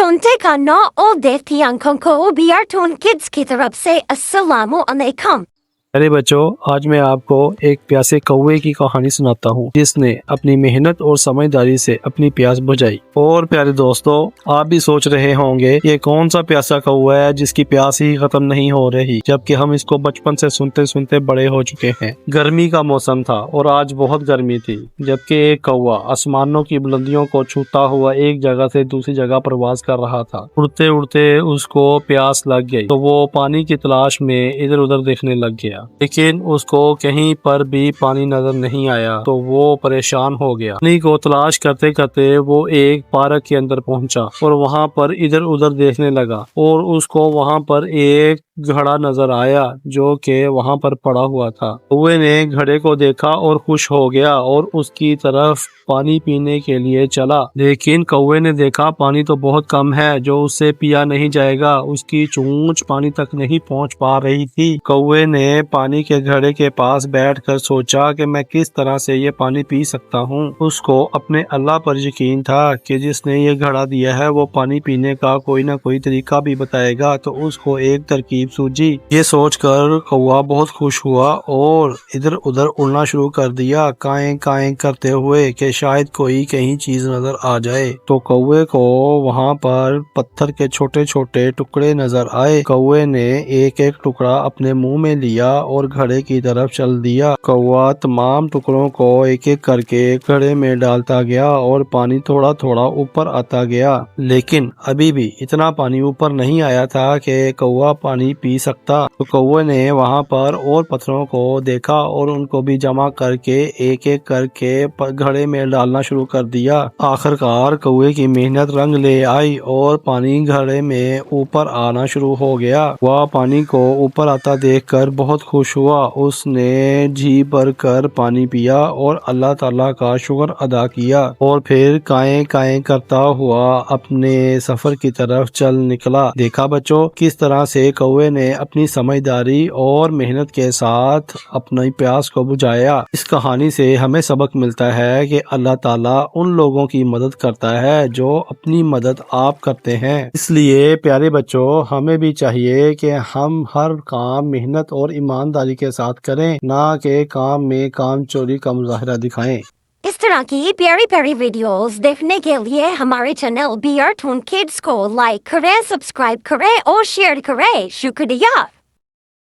सुनते कानों और देखती आंखों को बीआरटून किड्स की तरफ से अस्सलामु अलैकुम। अरे बच्चों, आज मैं आपको एक प्यासे कौवे की कहानी सुनाता हूँ जिसने अपनी मेहनत और समझदारी से अपनी प्यास बुझाई। और प्यारे दोस्तों, आप भी सोच रहे होंगे ये कौन सा प्यासा कौवा है जिसकी प्यास ही खत्म नहीं हो रही, जबकि हम इसको बचपन से सुनते सुनते बड़े हो चुके हैं। गर्मी का मौसम था और आज बहुत गर्मी थी, जबकि एक कौवा आसमानों की बुलंदियों को छूता हुआ एक जगह से दूसरी जगह प्रवास कर रहा था। उड़ते उड़ते उसको प्यास लग गई तो वो पानी की तलाश में इधर उधर देखने लग गया, लेकिन उसको कहीं पर भी पानी नजर नहीं आया तो वो परेशान हो गया। पानी को तलाश करते करते वो एक पार्क के अंदर पहुंचा और वहां पर इधर उधर देखने लगा और उसको वहां पर एक घड़ा नजर आया जो कि वहां पर पड़ा हुआ था। कौवे ने घड़े को देखा और खुश हो गया और उसकी तरफ पानी पीने के लिए चला, लेकिन कौवे ने देखा पानी तो बहुत कम है जो उससे पिया नहीं जाएगा। उसकी चोंच पानी तक नहीं पहुंच पा रही थी। कौवे ने पानी के घड़े के पास बैठकर सोचा कि मैं किस तरह से ये पानी पी सकता हूँ। उसको अपने अल्लाह पर यकीन था कि जिसने ये घड़ा दिया है वो पानी पीने का कोई ना कोई तरीका भी बताएगा, तो उसको एक तरकीब सूझी। ये सोचकर कौवा बहुत खुश हुआ और इधर उधर उड़ना शुरू कर दिया, काएं काएं करते हुए कि शायद कोई कहीं चीज नजर आ जाए। तो कौवे को वहां पर पत्थर के छोटे छोटे टुकड़े नजर आए। कौवे ने एक एक टुकड़ा अपने मुंह में लिया और घड़े की तरफ चल दिया। कौवा तमाम टुकड़ों को एक एक करके घड़े में डालता गया और पानी थोड़ा थोड़ा ऊपर आता गया, लेकिन अभी भी इतना पानी ऊपर नहीं आया था कि कौवा पानी पी सकता। तो कौवे ने वहां पर और पत्थरों को देखा और उनको भी जमा करके एक एक करके घड़े में डालना शुरू कर दिया। आखिरकार कौवे की मेहनत रंग ले आई और पानी घड़े में ऊपर आना शुरू हो गया। वह पानी को ऊपर आता देखकर बहुत खुश हुआ। उसने जी भर कर पानी पिया और अल्लाह ताला का शुक्र अदा किया और फिर काएं काएं करता हुआ अपने सफर की तरफ चल निकला। देखा बच्चों, किस तरह से कौवे ने अपनी समझदारी और मेहनत के साथ अपनी प्यास को बुझाया। इस कहानी से हमें सबक मिलता है कि अल्लाह ताला उन लोगों की मदद करता है जो अपनी मदद आप करते हैं। इसलिए प्यारे बच्चों, हमें भी चाहिए कि हम हर काम मेहनत और ईमानदारी के साथ करें, ना कि काम में काम चोरी का मुजाहिरा दिखाएं। इस तरह की प्यारी प्यारी वीडियोस देखने के लिए हमारे चैनल बीआरटून किड्स को लाइक करें, सब्सक्राइब करें और शेयर करें। शुक्रिया।